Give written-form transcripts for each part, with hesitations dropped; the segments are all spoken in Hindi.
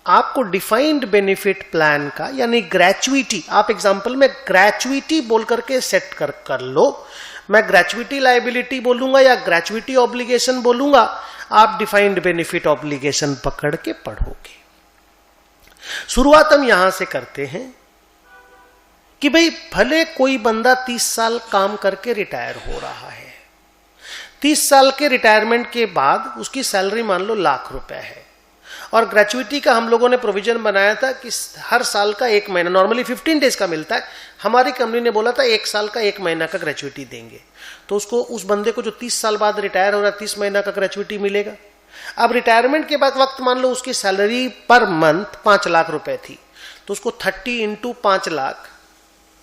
आपको डिफाइंड बेनिफिट प्लान का यानी ग्रेचुइटी, आप एग्जांपल में ग्रेचुइटी बोल करके सेट कर लो। मैं ग्रेचुइटी लायबिलिटी बोलूंगा या ग्रेचुइटी ऑब्लिगेशन बोलूंगा, आप डिफाइंड बेनिफिट ऑब्लिगेशन पकड़ के पढ़ोगे। शुरुआत हम यहां से करते हैं कि भाई भले कोई बंदा 30 साल काम करके रिटायर हो रहा है, 30 साल के रिटायरमेंट के बाद उसकी सैलरी मान लो ₹1,00,000 है, और ग्रेचुइटी का हम लोगों ने प्रोविजन बनाया था कि हर साल का 1 महीना, नॉर्मली 15 डेज का मिलता है, हमारी कंपनी ने बोला था 1 साल का 1 महीना का ग्रेचुइटी देंगे। तो उसको, उस बंदे को जो 30 साल बाद रिटायर हो रहा है, 30 महीना का ग्रेचुइटी मिलेगा। अब रिटायरमेंट के बाद वक्त मान लो उसकी सैलरी पर मंथ ₹5,00,000 थी, तो उसको 30 इंटू 5,00,000,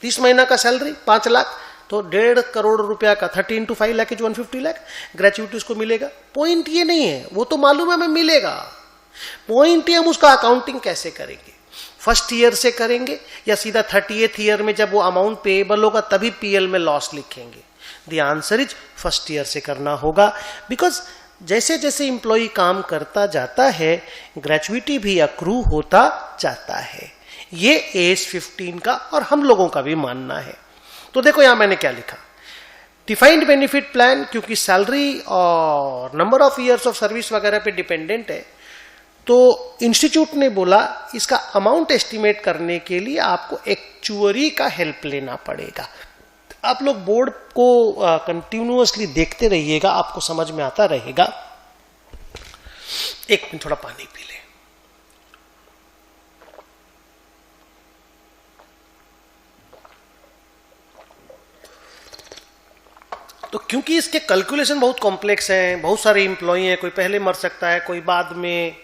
30 महीना का सैलरी 5,00,000, तो ₹1.5 करोड़ का 30 इंटू 5 लाख 150 लाख ग्रेचुइटी उसको मिलेगा। पॉइंट ये नहीं है, वो तो मालूम है हमें मिलेगा, पॉइंट है हम उसका अकाउंटिंग कैसे करेंगे। फर्स्ट ईयर से करेंगे या सीधा 30th ईयर में जब वो अमाउंट पेएबल होगा तभी पीएल में लॉस लिखेंगे। The answer is first year से करना होगा, बिकॉज जैसे जैसे इंप्लॉई काम करता जाता है ग्रेचुइटी भी अक्रू होता जाता है। ये एज 15 का और हम लोगों का भी मानना है। तो देखो यहां मैंने क्या लिखा, डिफाइंड बेनिफिट प्लान, क्योंकि सैलरी और number of years of service वगैरह पे डिपेंडेंट है, तो इंस्टीट्यूट ने बोला इसका अमाउंट एस्टिमेट करने के लिए आपको एक्चुअरी का हेल्प लेना पड़ेगा। आप लोग बोर्ड को कंटिन्यूअसली देखते रहिएगा, आपको समझ में आता रहेगा। एक मिनट थोड़ा पानी पी ले। तो क्योंकि इसके कैलकुलेशन बहुत कॉम्प्लेक्स हैं, बहुत सारे इंप्लॉई हैं, कोई पहले मर सकता है कोई बाद में,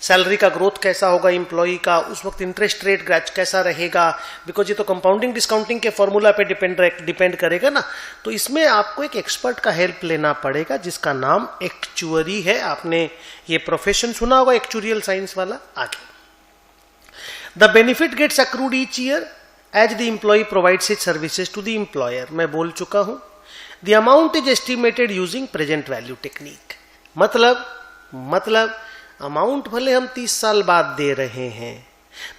सैलरी का ग्रोथ कैसा होगा इंप्लॉई का, उस वक्त इंटरेस्ट रेट कैसा रहेगा, बिकॉज ये तो कंपाउंडिंग डिस्काउंटिंग के फॉर्मूला पे डिपेंड करेगा ना। तो इसमें आपको एक एक्सपर्ट का हेल्प लेना पड़ेगा जिसका नाम एक्चुअरी है। आपने ये प्रोफेशन सुना होगा एक्चुरियल साइंस वाला। आगे, the benefit gets accrued each year as the employee provides its services to the employer. मैं बोल चुका हूं, the amount is estimated using present value technique. मतलब अमाउंट भले हम 30 साल बाद दे रहे हैं,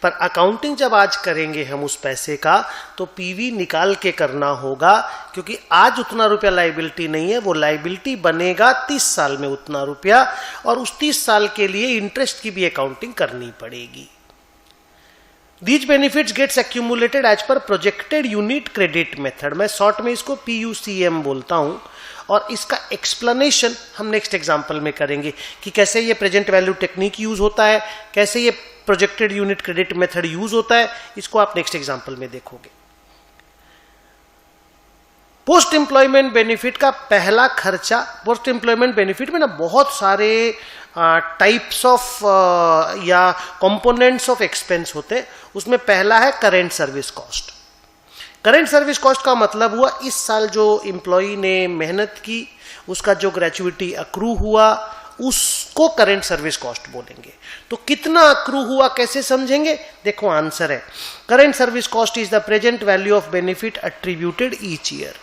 पर अकाउंटिंग जब आज करेंगे हम उस पैसे का, तो पीवी निकाल के करना होगा, क्योंकि आज उतना रुपया लायबिलिटी नहीं है, वो लायबिलिटी बनेगा 30 साल में उतना रुपया, और उस 30 साल के लिए इंटरेस्ट की भी अकाउंटिंग करनी पड़ेगी। These benefits gets accumulated as per projected unit credit method। मैं शॉर्ट में इसको PUCM बोलता हूं, और इसका एक्सप्लेनेशन हम नेक्स्ट एग्जांपल में करेंगे कि कैसे ये प्रेजेंट वैल्यू टेक्निक यूज होता है, कैसे ये projected unit credit method use होता है, इसको आप नेक्स्ट एग्जांपल में देखोगे। पोस्ट एम्प्लॉयमेंट बेनिफिट का पहला खर्चा, पोस्ट एम्प्लॉयमेंट बेनिफिट में ना बहुत सारे टाइप्स ऑफ या कंपोनेंट्स ऑफ एक्सपेंस होते हैं। उसमें पहला है current service cost. Current service cost का मतलब हुआ इस साल जो एम्प्लॉई ने मेहनत की, उसका जो ग्रेचुइटी अक्रू हुआ, उसको करेंट सर्विस कॉस्ट बोलेंगे। तो कितना अक्रू हुआ कैसे समझेंगे? देखो आंसर है, current service cost is the present value of benefit attributed each year.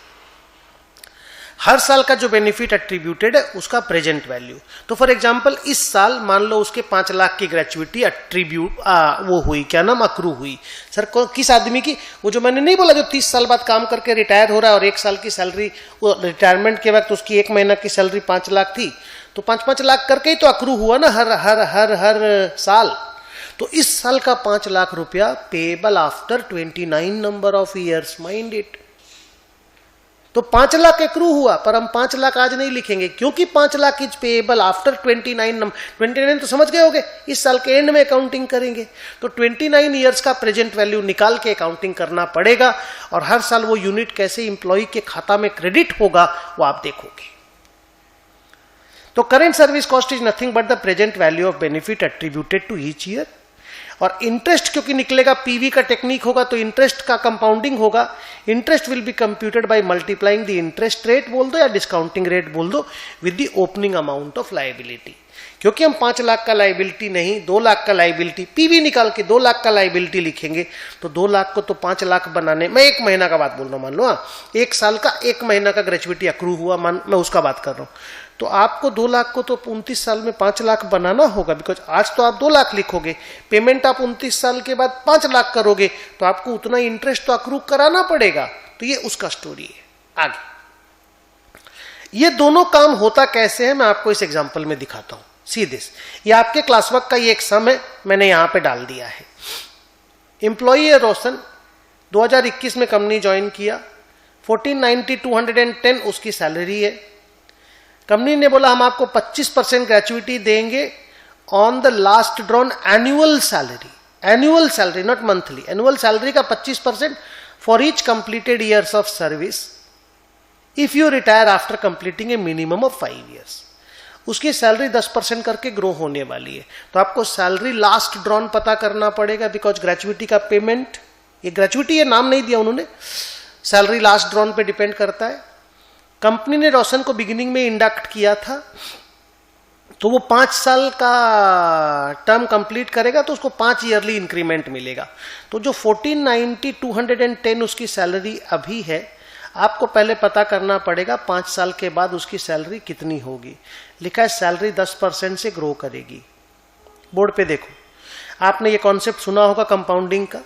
हर साल का जो बेनिफिट एट्रीब्यूटेड है उसका प्रेजेंट वैल्यू। तो फॉर एग्जांपल इस साल मान लो उसके 5 लाख की ग्रेचुइटी एट्रीब्यूट वो हुई, क्या नाम, अक्रू हुई। सर किस आदमी की? वो जो मैंने नहीं बोला जो 30 साल बाद काम करके रिटायर हो रहा है और 1 साल की सैलरी, वो रिटायरमेंट के वक्त उसकी 1 महीना की सैलरी 5 लाख थी, तो 5-5 लाख करके ही तो अक्रू हुआ ना हर साल। तो इस साल का 5 लाख रुपया payable after 29 number of years, mind it. तो 5 लाख एक्रू हुआ, पर हम 5 लाख आज नहीं लिखेंगे, क्योंकि 5 लाख इज पेएबल आफ्टर 29 तो समझ गए होगे, इस साल के एंड में अकाउंटिंग करेंगे। तो 29 ईयर्स का प्रेजेंट वैल्यू निकाल के अकाउंटिंग करना पड़ेगा, और हर साल वो यूनिट कैसे इंप्लॉई के खाता में क्रेडिट होगा वो आप देखोगे। तो current service cost is nothing but the present value of benefit attributed to each year. और इंटरेस्ट क्योंकि निकलेगा, पीवी का टेक्निक होगा तो इंटरेस्ट का कंपाउंडिंग होगा। Interest will be computed by multiplying the interest rate बोल दो या डिस्काउंटिंग रेट बोल दो with the opening amount of liability. क्योंकि हम 5 लाख का लाइबिलिटी नहीं 2 लाख का लाइबिलिटी पीवी निकाल के 2 लाख का लाइबिलिटी लिखेंगे तो 2 लाख को तो 5 लाख बनाने, मैं 1 महीना का बात बोल रहा हूँ, मान लो 1 साल का 1 महीना का ग्रेचुइटी अक्रू हुआ, मैं उसका बात कर रहा हूँ, तो आपको 2 लाख को तो 29 साल में 5 लाख बनाना होगा, बिकॉज आज तो आप 2 लाख लिखोगे, पेमेंट आप 29 साल के बाद 5 लाख करोगे, तो आपको उतना इंटरेस्ट तो अक्रू कराना पड़ेगा। तो ये उसका स्टोरी है। आगे ये दोनों काम होता कैसे है मैं आपको इस एग्जांपल में दिखाता हूं। सी दिस, ये आपके क्लास वर्क का ये एक सम है, मैंने यहां पे डाल दिया है। एम्प्लॉई है रोशन, 2021 में कंपनी ज्वाइन किया, 1490,210 उसकी सैलरी है। कंपनी ने बोला हम आपको 25% ग्रेचुइटी देंगे on the last drawn annual salary not monthly, annual salary का 25% for each completed years of service if you retire after completing A minimum of 5 years. उसकी सैलरी 10% करके ग्रो होने वाली है, तो आपको सैलरी लास्ट ड्रॉन पता करना पड़ेगा, बिकॉज ग्रेचुइटी का पेमेंट, ये ग्रेचुइटी ये नाम नहीं दिया उन्होंने, सैलरी लास्ट ड्रॉन पे डिपेंड करता है। कंपनी ने रोशन को बिगिनिंग में इंडक्ट किया था, तो वो 5 साल का टर्म कंप्लीट करेगा तो उसको 5 ईयरली इंक्रीमेंट मिलेगा। तो जो 1490,210 उसकी सैलरी अभी है, आपको पहले पता करना पड़ेगा 5 साल के बाद उसकी सैलरी कितनी होगी। लिखा है सैलरी 10% से ग्रो करेगी। बोर्ड पे देखो, आपने ये कॉन्सेप्ट सुना होगा कंपाउंडिंग का,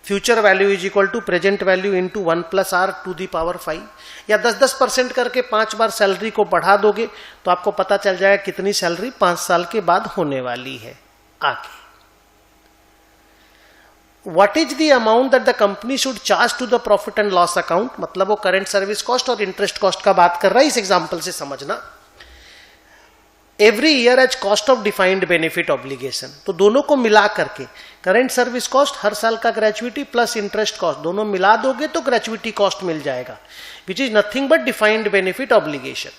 future value is equal to present value into 1 + r to the power 5, या 10% करके 5 बार सैलरी को बढ़ा दोगे तो आपको पता चल जाएगा कितनी सैलरी 5 साल के बाद होने वाली है। आगे, what is the amount that the company should charge to the profit and loss account, मतलब वो करंट सर्विस कॉस्ट और इंटरेस्ट कॉस्ट का बात कर रहा है। इस एग्जांपल से समझना, every year as cost of defined benefit obligation, तो दोनों को मिला करके करंट सर्विस कॉस्ट हर साल का ग्रेचुइटी प्लस इंटरेस्ट कॉस्ट दोनों मिला दोगे तो ग्रेचुइटी कॉस्ट मिल जाएगा, which is nothing but defined benefit obligation.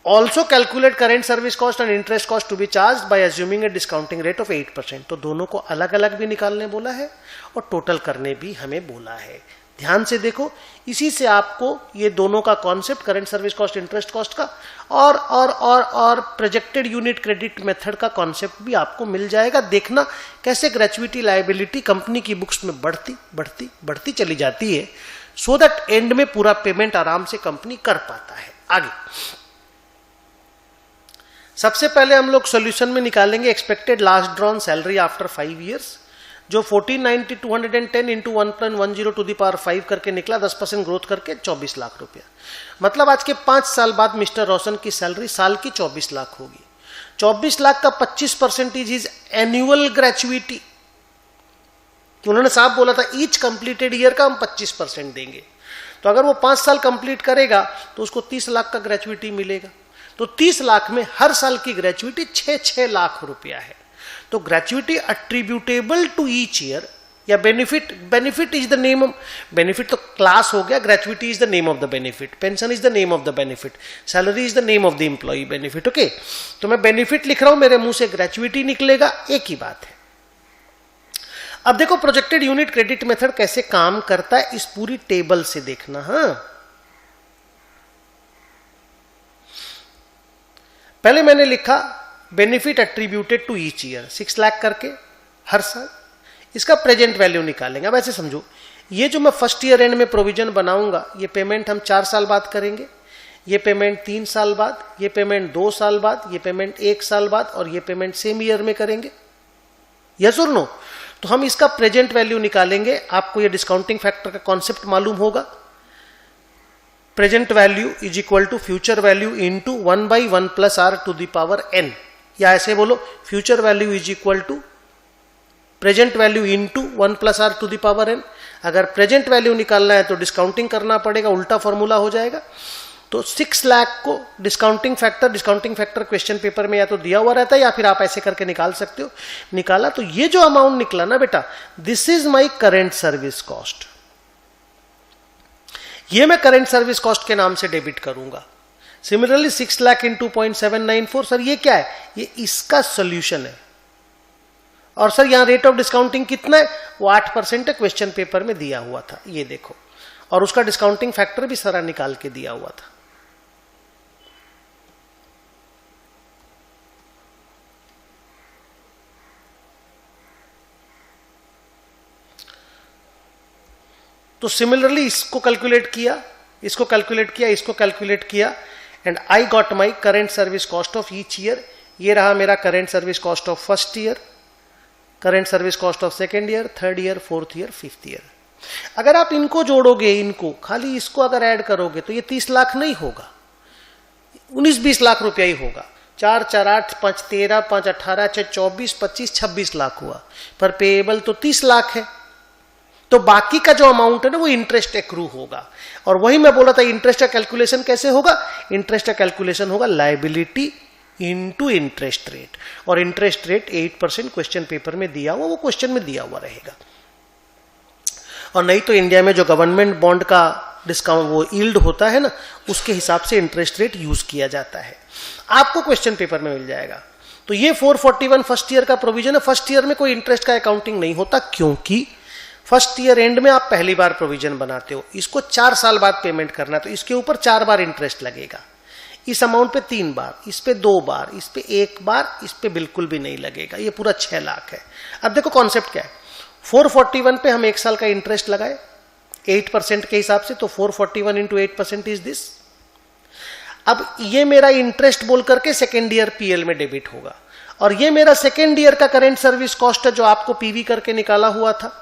Also calculate current service cost and interest cost to be charge by assuming a discounting rate of 8%। तो दोनों को अलग अलग भी निकालने बोला है और टोटल करने भी हमें बोला है। ध्यान से देखो, इसी से आपको ये दोनों का concept, current service cost interest cost का और प्रोजेक्टेड यूनिट क्रेडिट मेथड का कॉन्सेप्ट भी आपको मिल जाएगा। देखना कैसे ग्रेचुइटी लायबिलिटी कंपनी की बुक्स में बढ़ती बढ़ती बढ़ती चली जाती है, सो दैट एंड में पूरा पेमेंट आराम से कंपनी कर पाता है। आगे सबसे पहले हम लोग सॉल्यूशन में निकालेंगे expected last drawn salary after 5 years, जो 1490,210 इंटू 1.10 टू दी पावर 5 करके निकला, 10% ग्रोथ करके 24 लाख रुपया। मतलब आज के 5 साल बाद मिस्टर रोशन की सैलरी साल की 24 लाख होगी। 24 लाख का 25% इज एनुअल ग्रेचुइटी। उन्होंने साफ बोला था ईच कंप्लीटेड ईयर का हम 25% देंगे, तो अगर वो 5 साल कंप्लीट करेगा तो उसको 30 लाख का ग्रेचुइटी मिलेगा। तो 30 लाख में हर साल की ग्रेचुइटी 6 लाख रुपया है। तो gratuity attributable to each year, या benefit is the name of benefit, तो क्लास हो गया, gratuity is the name of the benefit, pension is the name of the benefit, salary is the name of the employee benefit. Okay, तो मैं बेनिफिट लिख रहा हूं, मेरे मुंह से ग्रेचुइटी निकलेगा, एक ही बात है। अब देखो प्रोजेक्टेड यूनिट क्रेडिट मेथड कैसे काम करता है, इस पूरी टेबल से देखना। हाँ, पहले मैंने लिखा benefit attributed to each year 6 lakh करके हर साल, इसका प्रेजेंट वैल्यू निकालेंगे। अब ऐसे समझो, ये जो मैं फर्स्ट ईयर एंड में प्रोविजन बनाऊंगा, ये पेमेंट हम 4 साल बाद करेंगे, ये पेमेंट 3 साल बाद, ये पेमेंट 2 साल बाद, ये पेमेंट 1 साल बाद, और ये पेमेंट सेम ईयर में करेंगे। यस और नो? तो हम इसका प्रेजेंट वैल्यू निकालेंगे। आपको ये डिस्काउंटिंग फैक्टर का कॉन्सेप्ट मालूम होगा। Present value is equal to future value into 1/1 + r to the power n, या ऐसे बोलो future value is equal to present value into 1 + r to the power n। अगर प्रेजेंट वैल्यू निकालना है तो डिस्काउंटिंग करना पड़ेगा, उल्टा फॉर्मूला हो जाएगा। तो 6 लाख को डिस्काउंटिंग फैक्टर क्वेश्चन पेपर में या तो दिया हुआ रहता है या फिर आप ऐसे करके निकाल सकते हो। निकाला तो ये जो अमाउंट निकला ना बेटा, this is my current service cost, ये मैं करंट सर्विस कॉस्ट के नाम से डेबिट करूंगा। सिमिलरली 6 लाख इंटू 0.794, सर ये क्या है? ये इसका सोल्यूशन है। और सर यहां रेट ऑफ डिस्काउंटिंग कितना है? वो 8% है, क्वेश्चन पेपर में दिया हुआ था, ये देखो। और उसका डिस्काउंटिंग फैक्टर भी सारा निकाल के दिया हुआ था। तो सिमिलरली इसको कैलकुलेट किया, इसको कैलकुलेट किया, इसको कैलकुलेट किया, and I got my current service cost of each year. ये रहा मेरा current service cost of first year, current service cost of second year, third year, fourth year, fifth year. अगर आप इनको जोड़ोगे, इनको खाली इसको अगर ऐड करोगे तो ये 30 लाख नहीं होगा, 19-20 लाख रुपया ही होगा. 4 4 8 5 13 5 18 6 24 25 26 लाख हुआ, पर पेएबल तो 30 लाख है. तो बाकी का जो अमाउंट है ना वो इंटरेस्ट एक्रू होगा. और वही मैं बोला था, इंटरेस्ट का कैलकुलेशन कैसे होगा? इंटरेस्ट का कैलकुलेशन होगा लायबिलिटी इनटू इंटरेस्ट रेट, और इंटरेस्ट रेट 8% क्वेश्चन पेपर में दिया हुआ, वो क्वेश्चन में दिया हुआ रहेगा. और नहीं तो इंडिया में जो गवर्नमेंट बॉन्ड का डिस्काउंट वो यील्ड होता है ना, उसके हिसाब से इंटरेस्ट रेट यूज किया जाता है, आपको क्वेश्चन पेपर में मिल जाएगा. तो ये 441 फर्स्ट ईयर का प्रोविजन है. फर्स्ट ईयर में कोई इंटरेस्ट का अकाउंटिंग नहीं होता, क्योंकि फर्स्ट ईयर एंड में आप पहली बार प्रोविजन बनाते हो, इसको 4 साल बाद पेमेंट करना है, तो इसके ऊपर 4 बार इंटरेस्ट लगेगा. इस अमाउंट पे 3 बार, इस पे 2 बार, इस पे 1 बार, इस पे बिल्कुल भी नहीं लगेगा. ये पूरा 6 लाख है. अब देखो कॉन्सेप्ट क्या है. 441 पे हम 1 साल का इंटरेस्ट लगाए 8% के हिसाब से, तो 441 इंटू 8% इज दिस. अब ये मेरा इंटरेस्ट बोल करके सेकेंड ईयर पीएल में डेबिट होगा, और ये मेरा सेकेंड ईयर का करेंट सर्विस कॉस्ट है जो आपको पीवी करके निकाला हुआ था.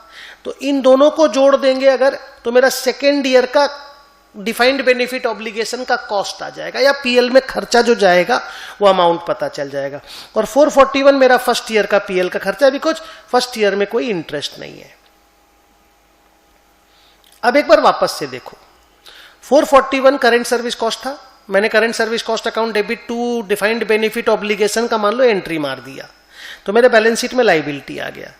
तो इन दोनों को जोड़ देंगे अगर, तो मेरा सेकेंड ईयर का डिफाइंड बेनिफिट ऑब्लिगेशन का कॉस्ट आ जाएगा, या पीएल में खर्चा जो जाएगा वो अमाउंट पता चल जाएगा. और 441 मेरा फर्स्ट ईयर का पीएल का खर्चा भी, कुछ फर्स्ट ईयर में कोई इंटरेस्ट नहीं है. अब एक बार वापस से देखो, 441 करेंट सर्विस कॉस्ट था, मैंने current service cost account debit to defined benefit obligation का मान लो एंट्री मार दिया, तो मेरे बैलेंस शीट में लायबिलिटी आ गया.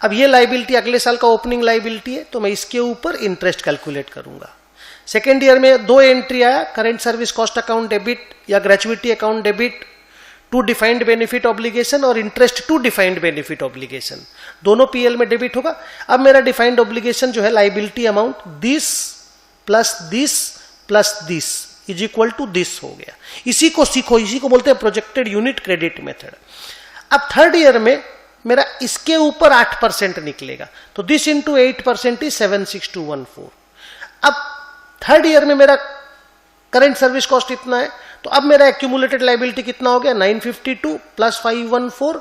अब ये लायबिलिटी अगले साल का ओपनिंग लायबिलिटी है, तो मैं इसके ऊपर इंटरेस्ट कैलकुलेट करूंगा. सेकेंड ईयर में 2 एंट्री आया, current service cost account debit या gratuity account debit to defined benefit obligation, और interest to defined benefit obligation, दोनों पीएल में डेबिट होगा. अब मेरा डिफाइंड ऑब्लिगेशन जो है liability amount this plus this is equal to this हो गया. इसी को सीखो, इसी को बोलते हैं प्रोजेक्टेड यूनिट क्रेडिट मेथड. अब थर्ड ईयर में मेरा इसके ऊपर 8% निकलेगा, तो दिस इंटू 8% इज 76214. अब थर्ड ईयर में मेरा करेंट सर्विस कॉस्ट इतना है, तो अब मेरा एक्यूमुलेटेड लायबिलिटी कितना हो गया? 952 प्लस 514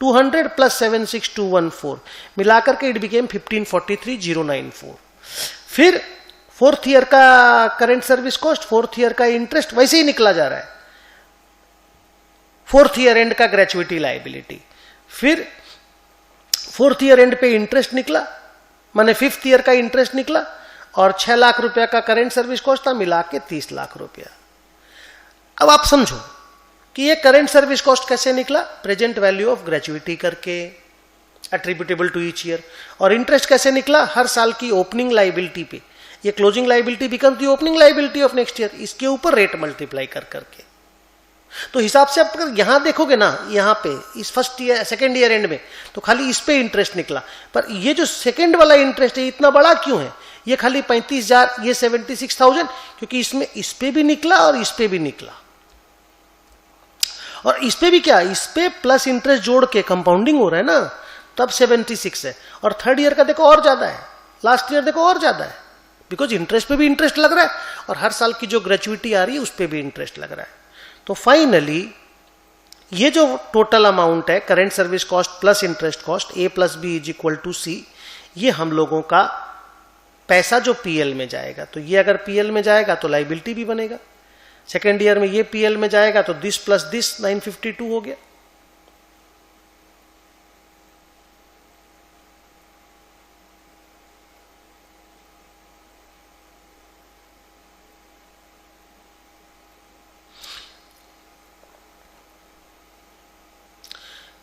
200 प्लस 76214 मिलाकर के इट बिकेम 1543,094. फिर फोर्थ ईयर का current service cost, fourth year का इंटरेस्ट वैसे ही निकला जा रहा है, फोर्थ ईयर एंड का ग्रेचुइटी लायबिलिटी, फिर फोर्थ ईयर एंड पे इंटरेस्ट निकला, माने फिफ्थ ईयर का इंटरेस्ट निकला, और 6 लाख रुपया का करेंट सर्विस कॉस्ट था, मिला के 30 लाख रुपया. अब आप समझो कि ये करेंट सर्विस कॉस्ट कैसे निकला? प्रेजेंट वैल्यू ऑफ ग्रेचुइटी करके एट्रीब्यूटेबल टू ईच ईयर. और इंटरेस्ट कैसे निकला? हर साल की ओपनिंग लायबिलिटी पे. ये closing liability become the opening liability of next year, इसके ऊपर रेट मल्टीप्लाई कर करके. तो हिसाब से आप अगर यहां देखोगे ना, यहां पे इस first year second year and में, तो खाली इस पे इंटरेस्ट निकला, पर ये जो सेकेंड वाला इंटरेस्ट है इतना बड़ा क्यों है? ये खाली 35,000, ये 76,000, क्योंकि इसमें इस पे भी निकला और इस पे भी निकला, और इस पे भी क्या, इस पे प्लस इंटरेस्ट जोड़ के कंपाउंडिंग हो रहा है ना, तब 76 है. और थर्ड ईयर का देखो और ज्यादा है, लास्ट ईयर देखो और ज्यादा है, बिकॉज इंटरेस्ट पे भी इंटरेस्ट लग रहा है, और हर साल की जो ग्रेचुइटी आ रही है उस पे भी इंटरेस्ट लग रहा है. तो फाइनली ये जो टोटल अमाउंट है current service cost plus interest cost, A plus B is equal to C, ये हम लोगों का पैसा जो पीएल में जाएगा. तो ये अगर पीएल में जाएगा तो लायबिलिटी भी बनेगा. सेकेंड ईयर में ये पीएल में जाएगा तो दिस प्लस दिस 952 हो गया.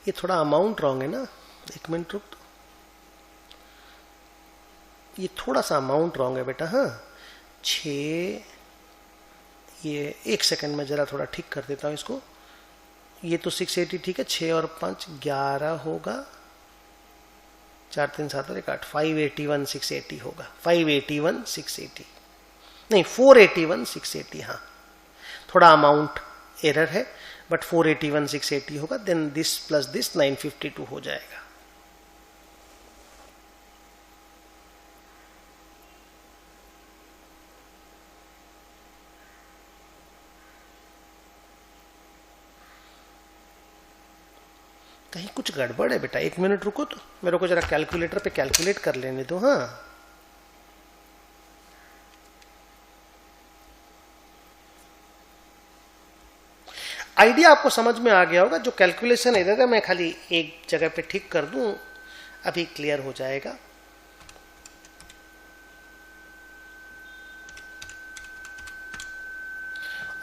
ये थोड़ा अमाउंट रॉन्ग है ना, एक मिनट रुक, ये थोड़ा सा अमाउंट रॉन्ग है बेटा. हाँ 6, ये 1 सेकंड में जरा थोड़ा ठीक कर देता हूं इसको. ये तो 680 ठीक है, 6 और 5 11 होगा, 4 3 7 और 1 8, 581,680 होगा. 581,680 नहीं, 481,680. हाँ थोड़ा अमाउंट एरर है, बट 481,680 होगा. देन दिस प्लस दिस 952 हो जाएगा. कहीं कुछ गड़बड़ है बेटा, 1 मिनट रुको तो मेरे को जरा कैलकुलेटर पे कैलकुलेट कर लेने दो। हाँ, आइडिया आपको समझ में आ गया होगा। जो कैलकुलेशन है इधर मैं खाली एक जगह पे ठीक कर दूं, अभी क्लियर हो जाएगा।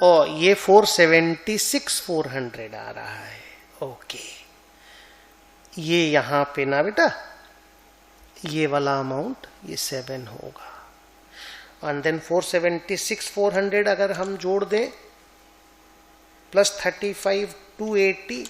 और ये 476,400 आ रहा है। ओके, ये यहां पे ना बेटा ये वाला अमाउंट ये 7 होगा। एंड देन 476,400 अगर हम जोड़ दें प्लस 35,280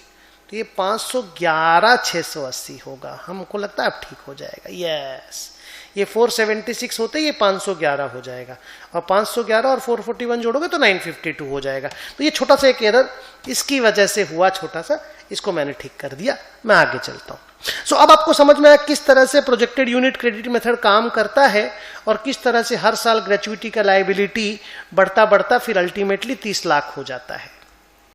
तो ये 511,680 होगा। हमको लगता है अब ठीक हो जाएगा। यस, ये 476 होते ये 511 हो जाएगा, और 511 और 441 जोड़ोगे तो 952 हो जाएगा। तो ये छोटा सा एक एरर इसकी वजह से हुआ, छोटा सा, इसको मैंने ठीक कर दिया। मैं आगे चलता हूं। सो अब आपको समझ में आया किस तरह से प्रोजेक्टेड यूनिट क्रेडिट मेथड काम करता है, और किस तरह से हर साल ग्रेचुइटी का लायबिलिटी बढ़ता बढ़ता फिर अल्टीमेटली 30 लाख हो जाता है।